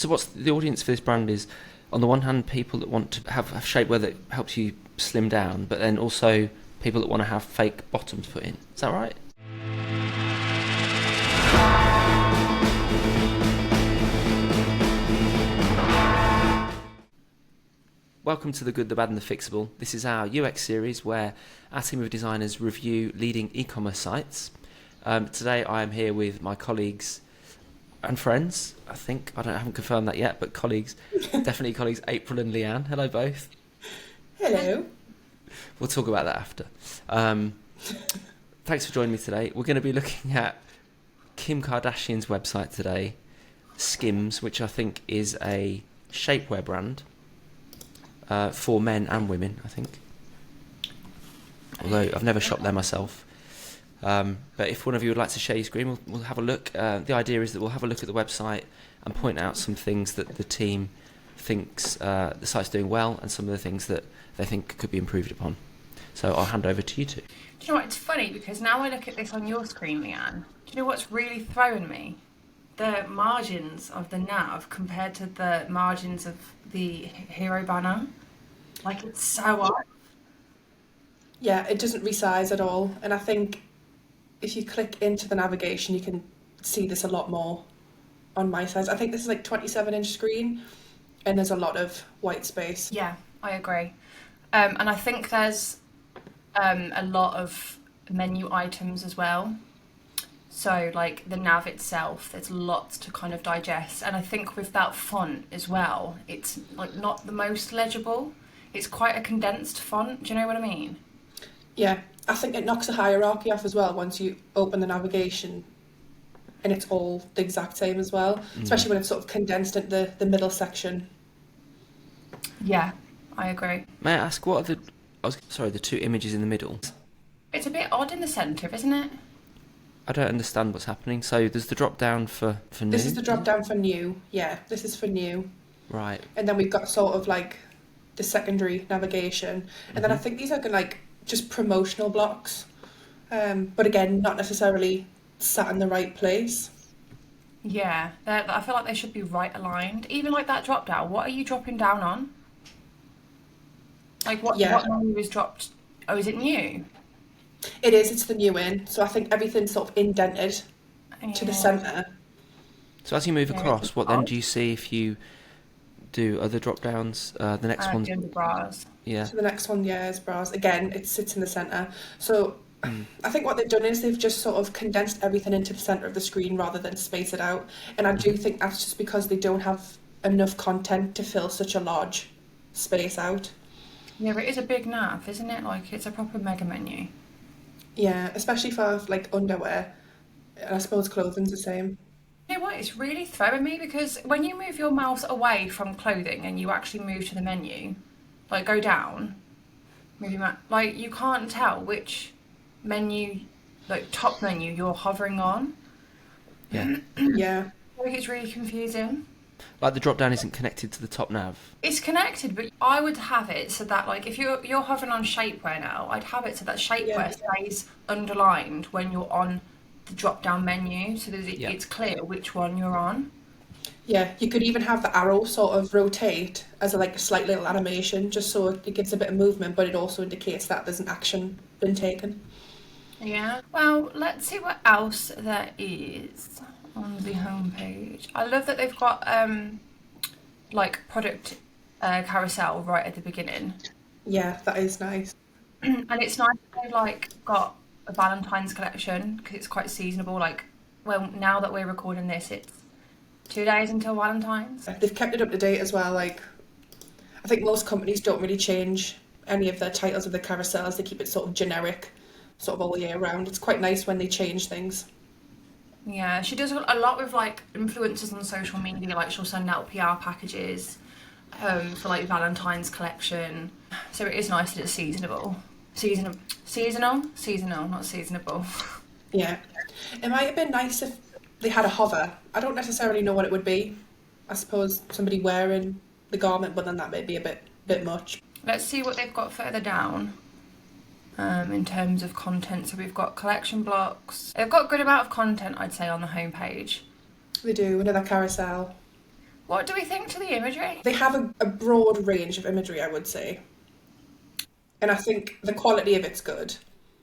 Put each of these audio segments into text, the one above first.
So what's the audience for this brand is, on the one hand, people that want to have shapewear that helps you slim down, but then also people that want to have fake bottoms put in. Is that right? Welcome to The Good, The Bad and The Fixable. This is our UX series where our team of designers review leading e-commerce sites. Today I am here with my colleagues and friends, I think. I haven't confirmed that yet, but colleagues, definitely colleagues, April and Leanne. Hello both. Hello. We'll talk about that after. Thanks for joining me today. We're going to be looking at Kim Kardashian's website today, Skims, which I think is a shapewear brand for men and women, I think. Although I've never shopped there myself. But if one of you would like to share your screen, we'll have a look. The idea is that we'll have a look at the website and point out some things that the team thinks the site's doing well and some of the things that they think could be improved upon. So I'll hand over to you two. Do you know what? It's funny because now I look at this on your screen, Leanne. Do you know what's really throwing me? The margins of the nav compared to the margins of the hero banner. Like, it's so off. Yeah, it doesn't resize at all. And I think if you click into the navigation, you can see this a lot more on my size. I think this is like 27-inch screen and there's a lot of white space. Yeah, I agree. And I think there's a lot of menu items as well. So like the nav itself, there's lots to kind of digest. And I think with that font as well, it's like not the most legible. It's quite a condensed font. Do you know what I mean? Yeah, I think it knocks the hierarchy off as well once you open the navigation and it's all the exact same as well, especially when it's sort of condensed into the middle section. Yeah, I agree. May I ask, what are the two images in the middle? It's a bit odd in the centre, isn't it? I don't understand what's happening. So there's the drop down for new? This is the drop down for new. Yeah, this is for new. Right. And then we've got sort of like the secondary navigation. And then I think these are like just promotional blocks. But again, not necessarily sat in the right place. Yeah, I feel like they should be right aligned. Even like that drop down, what are you dropping down on? Like what menu is dropped? Oh, is it new? It is, it's the new in. So I think everything's sort of indented to the centre. So as you move across, what then do you see if you do other drop downs? The next one's doing the bras. Yeah. So the next one, is bras. Again, it sits in the centre. So I think what they've done is they've just sort of condensed everything into the centre of the screen rather than space it out. And I do think that's just because they don't have enough content to fill such a large space out. Yeah, but it is a big nav, isn't it? Like, it's a proper mega menu. Yeah, especially for like underwear. And I suppose clothing's the same. You know what? It's really throwing me because when you move your mouse away from clothing and you actually move to the menu, like go down, move your mouse, like you can't tell which menu, like top menu you're hovering on. Yeah. Yeah. I think it's really confusing. Like the drop down isn't connected to the top nav. It's connected, but I would have it so that like if you're hovering on shapewear now, I'd have it so that shapewear stays underlined when you're on the drop down menu so that it's clear which one you're on. Yeah, you could even have the arrow sort of rotate as a slight little animation just so it gives a bit of movement, but it also indicates that there's an action been taken. Yeah. Well, let's see what else there is on the homepage. I love that they've got like product carousel right at the beginning. Yeah, that is nice. And it's nice that they've like got a Valentine's collection because it's quite seasonable. Like, well, now that we're recording this, it's 2 days until Valentine's. They've kept it up to date as well. Like, I think most companies don't really change any of their titles of the carousels. They keep it sort of generic, sort of all year round. It's quite nice when they change things. Yeah, she does a lot with like influencers on social media. Like she'll send out PR packages for like Valentine's collection. So it is nice that it's seasonal, not seasonable. Yeah, it might have been nice if they had a hover. I don't necessarily know what it would be. I suppose somebody wearing the garment, but then that may be a bit much. Let's see what they've got further down. In terms of content, so we've got collection blocks. They've got a good amount of content, I'd say, on the homepage. They do, another carousel. What do we think to the imagery? They have a broad range of imagery, I would say. And I think the quality of it's good.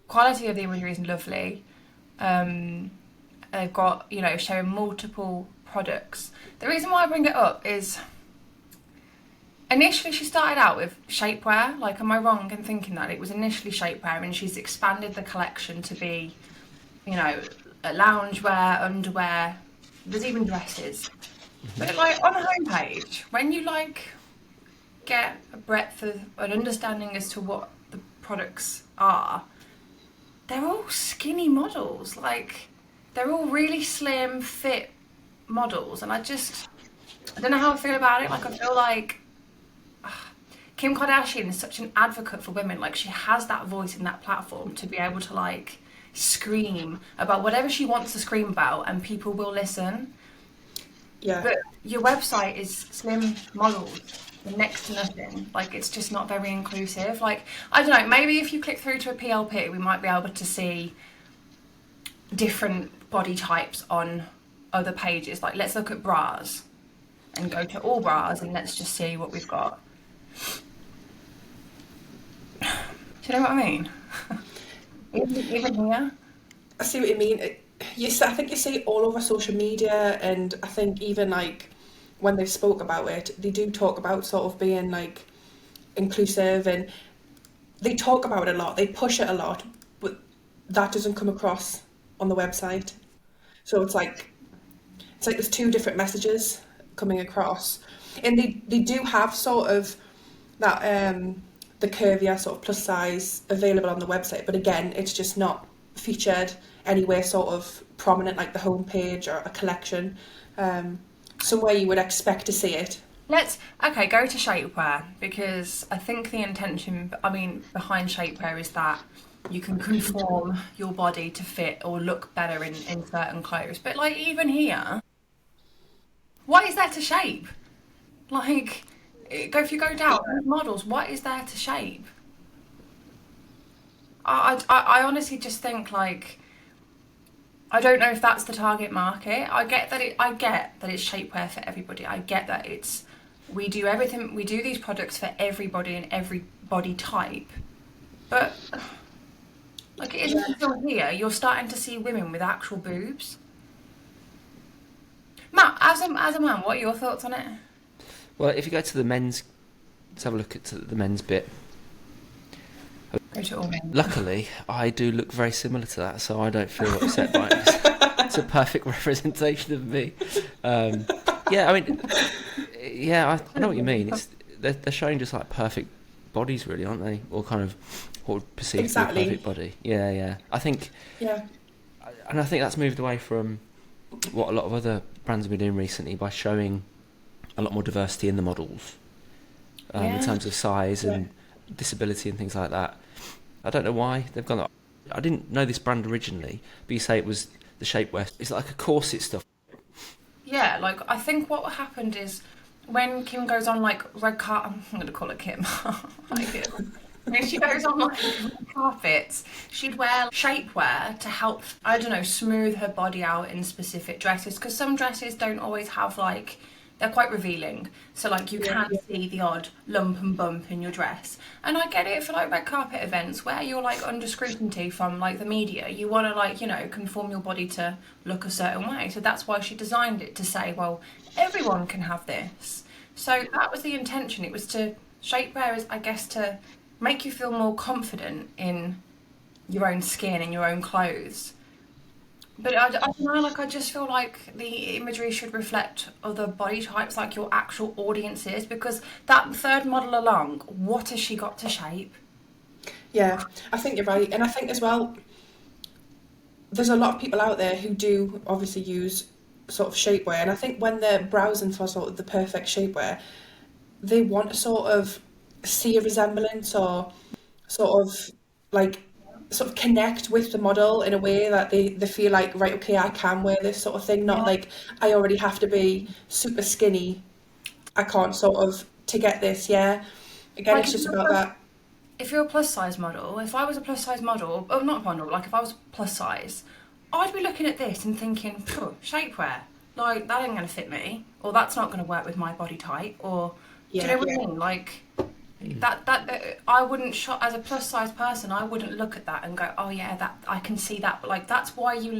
Quality of the imagery is lovely. They've got, you know, showing multiple products. The reason why I bring it up is initially she started out with shapewear. Like, am I wrong in thinking that? It was initially shapewear, and she's expanded the collection to be, you know, loungewear, underwear. There's even dresses. But like on a homepage, when you like get a breadth of an understanding as to what the products are, they're all skinny models. Like, they're all really slim, fit models, and I don't know how I feel about it. Like, I feel like Kim Kardashian is such an advocate for women. Like, she has that voice and that platform to be able to like scream about whatever she wants to scream about, and people will listen. Yeah. But your website is slim models, next to nothing. Like, it's just not very inclusive. Like, I don't know, maybe if you click through to a PLP, we might be able to see different body types on other pages. Like, let's look at bras and go to all bras and let's just see what we've got. Do you know what I mean? Even here. I see what you mean. I think you see it all over social media, and I think even like when they spoke about it, they do talk about sort of being like inclusive, and they talk about it a lot, they push it a lot, but that doesn't come across on the website. So it's like there's two different messages coming across, and they do have sort of that the curvier sort of plus size available on the website, but again, it's just not featured anywhere sort of prominent, like the homepage or a collection, somewhere you would expect to see it. Go to shapewear, because I think the intention, behind shapewear is that you can conform your body to fit or look better in certain clothes. But like, even here, what is there to shape? Like, if you go down models, what is there to shape? I honestly just think, like, I don't know if that's the target market. I get that it's shapewear for everybody. I get that we do everything, we do these products for everybody and every body type. But like, it isn't until here you're starting to see women with actual boobs. Matt, as a man, what are your thoughts on it? Well, if you go to the men's, let's have a look at the men's bit. Go to all men. Luckily, I do look very similar to that, so I don't feel upset by it. It's a perfect representation of me. I know what you mean. They're showing just like perfect bodies, really, aren't they? Or kind of what would perceive to be a perfect body. Yeah. I think. Yeah. And I think that's moved away from what a lot of other brands have been doing recently by showing a lot more diversity in the models, in terms of size and disability and things like that. I don't know why they've gone up. I didn't know this brand originally, but you say it was the shapewear. It's like a corset stuff. Yeah, like, I think what happened is when Kim goes on like red carpet, I'm going to call it Kim. When she goes on like red carpets, she'd wear shapewear to help, I don't know, smooth her body out in specific dresses, because some dresses don't always have like, they're quite revealing, so like you can see the odd lump and bump in your dress. And I get it for like red carpet events where you're like under scrutiny from like the media. You want to like, you know, conform your body to look a certain way. So that's why she designed it, to say, well, everyone can have this. So that was the intention. It was to, shapewear is, I guess, to make you feel more confident in your own skin and your own clothes. But I don't know, like, I just feel like the imagery should reflect other body types, like your actual audiences, because that third model along, what has she got to shape? Yeah, I think you're right. And I think as well, there's a lot of people out there who do obviously use sort of shapewear. And I think when they're browsing for sort of the perfect shapewear, they want to sort of see a resemblance, or sort of connect with the model in a way that they feel like, right, okay, I can wear this sort of thing, not like I already have to be super skinny, I can't sort of, to get this. Again, like, it's just about that. If you're a plus size model, if I was a plus size model, oh, not model, like if I was plus size, I'd be looking at this and thinking, shapewear, like that ain't gonna fit me, or that's not gonna work with my body type, or do you know what I mean? Like that I wouldn't shop as a plus size person. I wouldn't look at that and go, oh yeah, that I can see that. But like that's why you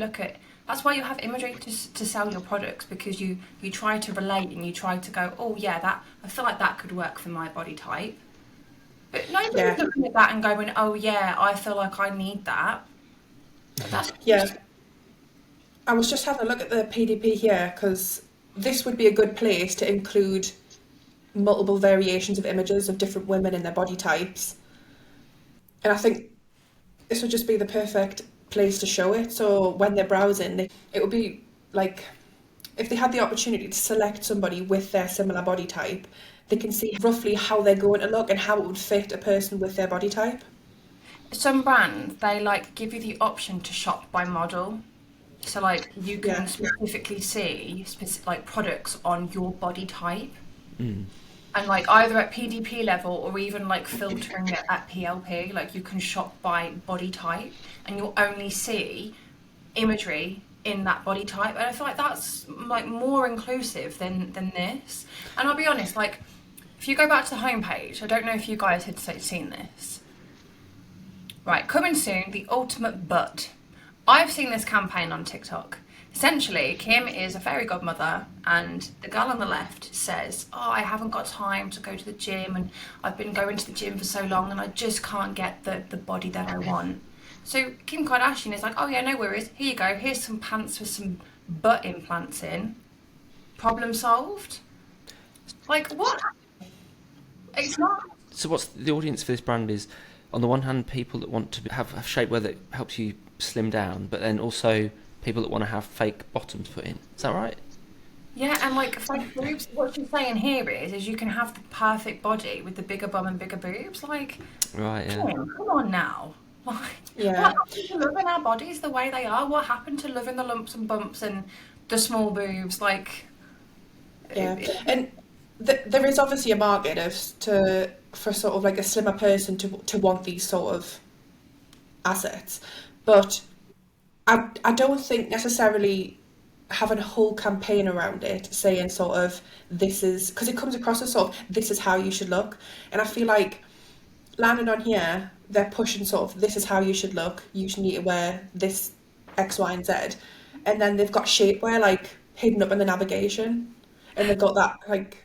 have Imagery to sell your products, because you try to relate and you try to go, oh yeah, that I feel like that could work for my body type. But nobody's looking at that and going, oh yeah, I feel like I need that. I was just having a look at the PDP here, because this would be a good place to include multiple variations of images of different women in their body types. And I think this would just be the perfect place to show it. So when they're browsing, it would be like, if they had the opportunity to select somebody with their similar body type, they can see roughly how they're going to look and how it would fit a person with their body type. Some brands, they like give you the option to shop by model. So like you can specifically see like products on your body type. And like either at PDP level or even like filtering it at PLP, like you can shop by body type and you'll only see Imagery in that body type. And I feel like that's like more inclusive than this. And I'll be honest, like if you go back to the homepage, I don't know if you guys had seen this. Right, coming soon, the ultimate butt. I've seen this campaign on TikTok. Essentially, Kim is a fairy godmother and the girl on the left says, oh, I haven't got time to go to the gym and I've been going to the gym for so long and I just can't get the body that I want. So Kim Kardashian is like, oh yeah, no worries. Here you go. Here's some pants with some butt implants in. Problem solved. Like, what? It's not. So what's the audience for this brand is, on the one hand, people that want to have shapewear that helps you slim down, but then also people that want to have fake bottoms put in. Is that right? Yeah, and like fake boobs. What she's saying here is you can have the perfect body with the bigger bum and bigger boobs. Like, right, yeah. Come on now. Like, what happened to loving our bodies the way they are? What happened to loving the lumps and bumps and the small boobs? Like, and there is obviously a market for sort of like a slimmer person to want these sort of assets, but I don't think necessarily having a whole campaign around it saying sort of this is, because it comes across as sort of this is how you should look, and I feel like landing on here they're pushing sort of this is how you should look, you should need to wear this X, Y and Z, and then they've got shapewear like hidden up in the navigation and they've got that like,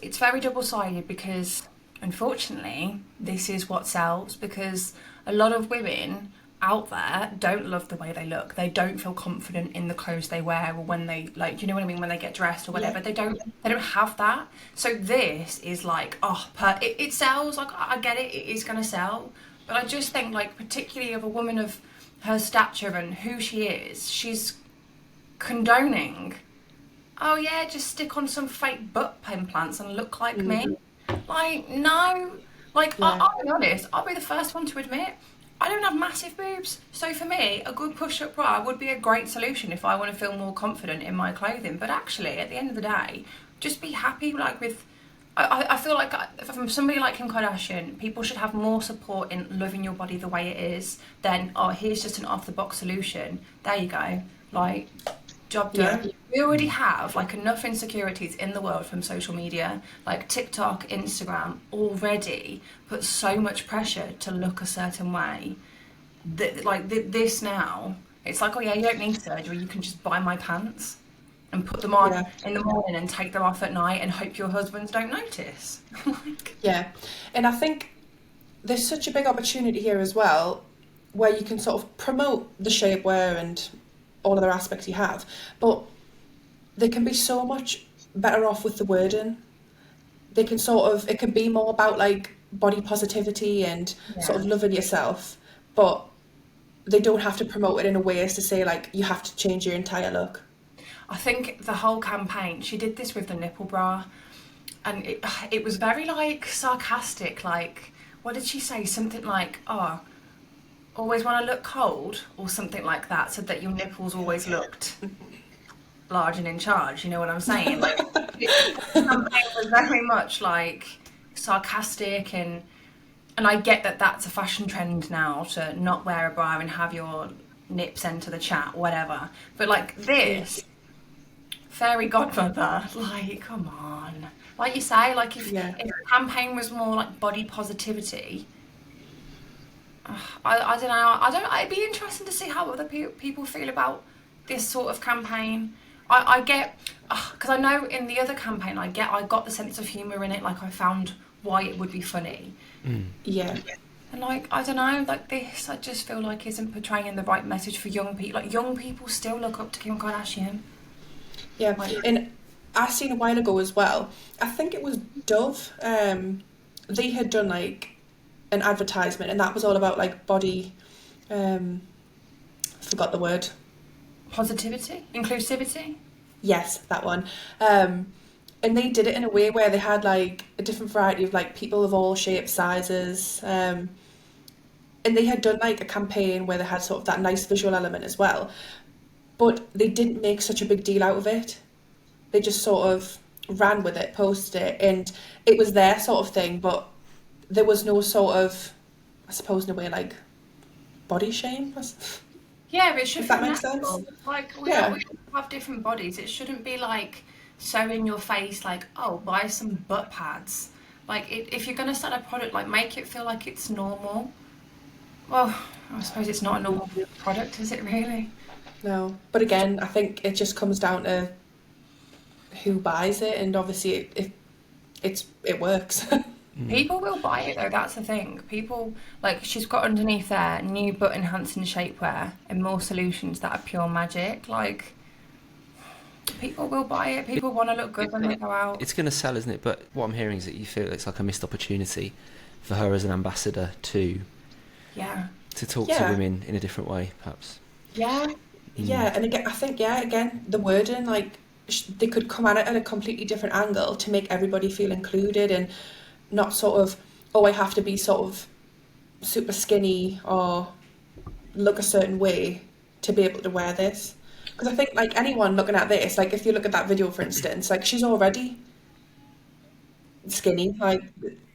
it's very double-sided, because unfortunately this is what sells, because a lot of women out there don't love the way they look. They don't feel confident in the clothes they wear, or when they, like, you know what I mean, when they get dressed or whatever. They don't have that. So this is like, it sells. Like, I get it, it is going to sell, but I just think, like, particularly of a woman of her stature and who she is, she's condoning, oh yeah, just stick on some fake butt implants and look like me. Like, no. Like, I'll be honest, I'll be the first one to admit, I don't have massive boobs. So for me, a good push-up bra would be a great solution if I want to feel more confident in my clothing. But actually, at the end of the day, just be happy, like, with... I feel like from somebody like Kim Kardashian, people should have more support in loving your body the way it is than, oh, here's just an off-the-box solution. There you go. Like, job done. Yeah. We already have like enough insecurities in the world from social media, like TikTok, Instagram already put so much pressure to look a certain way that this now, it's like, oh yeah, you don't need surgery, you can just buy my pants and put them on in the morning and take them off at night and hope your husbands don't notice. And I think there's such a big opportunity here as well, where you can sort of promote the shapewear and all other aspects you have, but they can be so much better off with the wording. They can sort of, it can be more about like body positivity and sort of loving yourself, but they don't have to promote it in a way as to say like you have to change your entire look. I think the whole campaign, she did this with the nipple bra, and it was very like sarcastic. Like, what did she say? Something like, oh, always want to look cold, or something like that, so that your nipples always looked large and in charge. You know what I'm saying? Like, the campaign was very much like sarcastic, and I get that that's a fashion trend now to not wear a bra and have your nips enter the chat, whatever. But like this, fairy godmother. Like, come on. Like you say, like if the campaign was more like body positivity, I don't know. It'd be interesting to see how other people feel about this sort of campaign. I get, because I know in the other campaign I got the sense of humour in it. Like I found why it would be funny. Yeah. And like, I don't know, like this, I just feel like isn't portraying the right message for young people. Like young people still look up to Kim Kardashian. Yeah, Like, and I seen a while ago as well. I think it was Dove. They had done like an advertisement, and that was all about like body. Forgot the word. positivity, inclusivity. Yes, that one. And they did it in a way where they had like a different variety of like people of all shapes, sizes. And they had done like a campaign where they had sort of that nice visual element as well. But they didn't make such a big deal out of it. They just sort of ran with it, posted it, and it was their sort of thing, but there was no sort of, I suppose in a way, like body shame. Yeah, but it should If be that makes natural. sense. Like we all have different bodies. It shouldn't be like so in your face, like, oh, buy some butt pads. Like if you're gonna sell a product, like make it feel like it's normal. Well, I suppose it's not a normal product, is it really? No, but again, I think it just comes down to who buys it, and obviously it works. People will buy it though, that's the thing. People, like she's got underneath there new butt enhancing shapewear and more solutions that are pure magic. Like people will buy it. People want to look good when they go out. It's going to sell, isn't it? But what I'm hearing is that you feel it's like a missed opportunity for her as an ambassador to talk to women in a different way, perhaps. Yeah. Yeah, and again, I think again, the wording, like they could come at it at a completely different angle to make everybody feel included, and not sort of, oh, I have to be sort of super skinny or look a certain way to be able to wear this. Because I think like anyone looking at this, like if you look at that video for instance, like she's already skinny. Like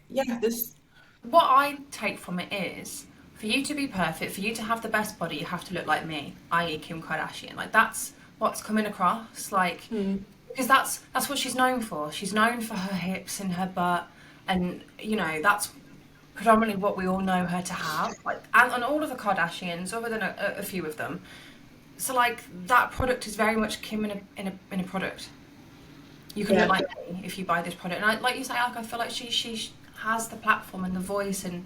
this. What I take from it is, for you to be perfect, for you to have the best body, you have to look like me, i.e. Kim Kardashian. Like that's what's coming across. Like because that's what she's known for. She's known for her hips and her butt, and you know that's predominantly what we all know her to have. Like and all of the Kardashians, other than a few of them. So like that product is very much Kim in a product. You can look like me if you buy this product. And like you say, like I feel like she has the platform and the voice and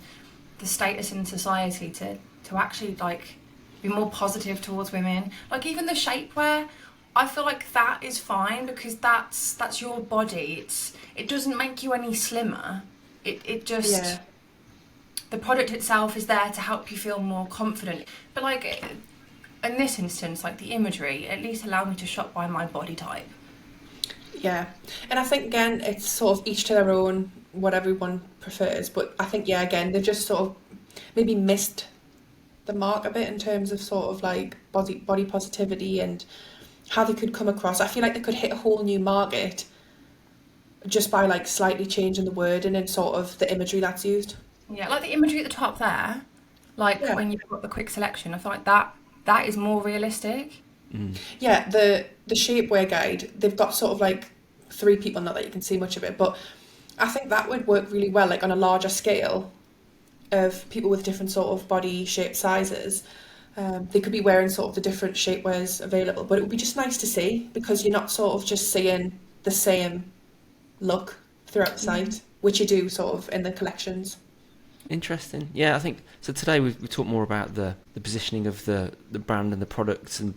the status in society to actually like be more positive towards women. Like even the shapewear, I feel like that is fine because that's your body. It doesn't make you any slimmer. It just the product itself is there to help you feel more confident. But like in this instance, like the imagery, at least allow me to shop by my body type. Yeah, and I think again it's sort of each to their own, what everyone prefers. But I think again they've just sort of maybe missed the mark a bit in terms of sort of like body positivity and how they could come across. I feel like they could hit a whole new market just by like slightly changing the wording and sort of the imagery that's used. Yeah, like the imagery at the top there, like when you've got the quick selection, I feel like that is more realistic. Yeah, the shapewear guide, they've got sort of like 3 people, not that you can see much of it, but I think that would work really well, like on a larger scale of people with different sort of body shape sizes. They could be wearing sort of the different shapewears available, but it would be just nice to see because you're not sort of just seeing the same look throughout the site, which you do sort of in the collections. Interesting. Yeah, I think so. Today we talked more about the positioning of the brand and the products and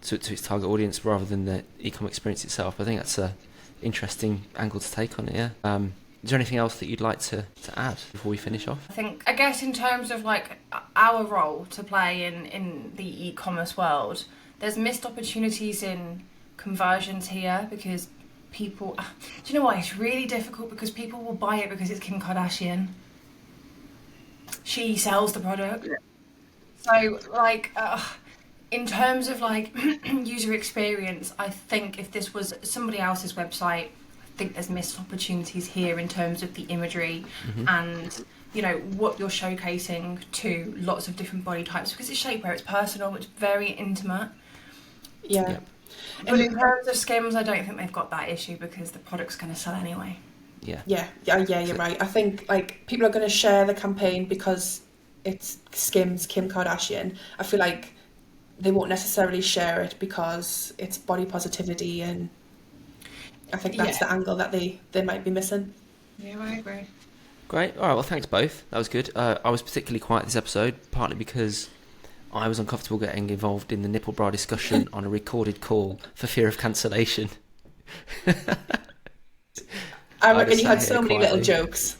to its target audience rather than the e-com experience itself. I think that's a interesting angle to take on it. Yeah. Is there anything else that you'd like to add before we finish off? I guess in terms of like our role to play in the e-commerce world, there's missed opportunities in conversions here because people. Do you know what? It's really difficult because people will buy it because it's Kim Kardashian. She sells the product. So like in terms of like user experience, I think if this was somebody else's website, I think there's missed opportunities here in terms of the imagery and you know what you're showcasing to lots of different body types because it's shapewear, it's personal, it's very intimate. Yeah. But in terms of Skims, I don't think they've got that issue because the product's going to sell anyway. Yeah. Yeah, you're right. I think like people are going to share the campaign because it's Skims, Kim Kardashian. I feel like they won't necessarily share it because it's body positivity, and I think that's the angle that they might be missing. Yeah, I agree. Great. All right. Well, thanks both. That was good. I was particularly quiet this episode, partly because I was uncomfortable getting involved in the nipple bra discussion on a recorded call for fear of cancellation. I reckon you just had sat so here many little quietly. jokes.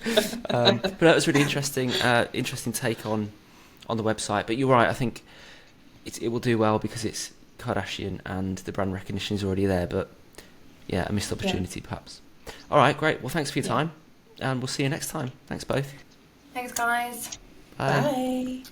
But that was really interesting. Interesting take on the website. But you're right. I think it will do well because it's Kardashian and the brand recognition is already there. But yeah, a missed opportunity perhaps. All right. Great. Well, thanks for your time, and we'll see you next time. Thanks both. Thanks, guys. Bye. Bye.